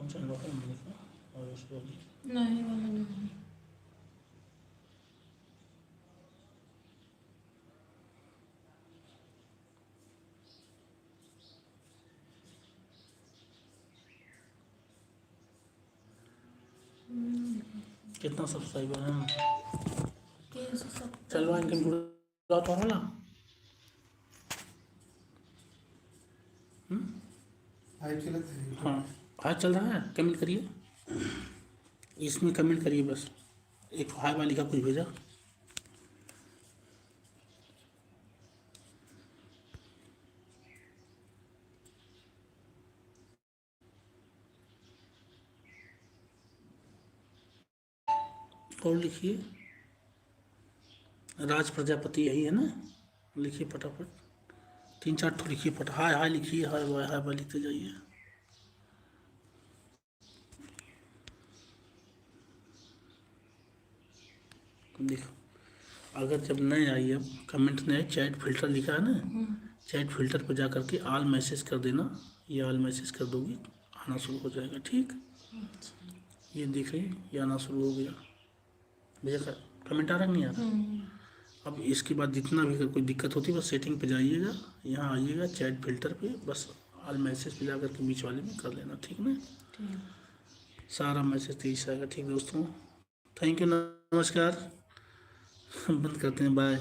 Channel वाला लिखा और उस वाली नहीं वाला नहीं। कितना सब्सक्राइबर है? 370। चलवा इनकम जुड़ा तो वाला हाँ हाय चल रहा है। कमेंट करिए, इसमें कमेंट करिए बस, एक हाय वाली का कुछ भेजा। और लिखिए राज प्रजापति, यही है ना? लिखिए फटाफट, 3-4 ठो लिखिए फट। हाय हाय लिखिए, हाय हाय हाय लिखते जाइए। देखो अगर जब नहीं आई, अब कमेंट नहीं, चैट फिल्टर लिखा है ना, चैट फिल्टर पर जा करके ऑल मैसेज कर देना। ये ऑल मैसेज कर दोगी, आना शुरू हो जाएगा। ठीक, ये देख रही, ये आना शुरू हो गया भैया। कमेंट आ रहा नहीं आ रहा? अब इसके बाद जितना भी अगर कोई दिक्कत होती है बस सेटिंग पे जाइएगा, यहाँ आइएगा चैट फिल्टर पे, बस ऑल मैसेज पे जा करके बीच वाले में कर लेना। ठीक ना? सारा मैसेज तेज आएगा। ठीक दोस्तों, थैंक यू, नमस्कार, बंद करते हैं, बाय।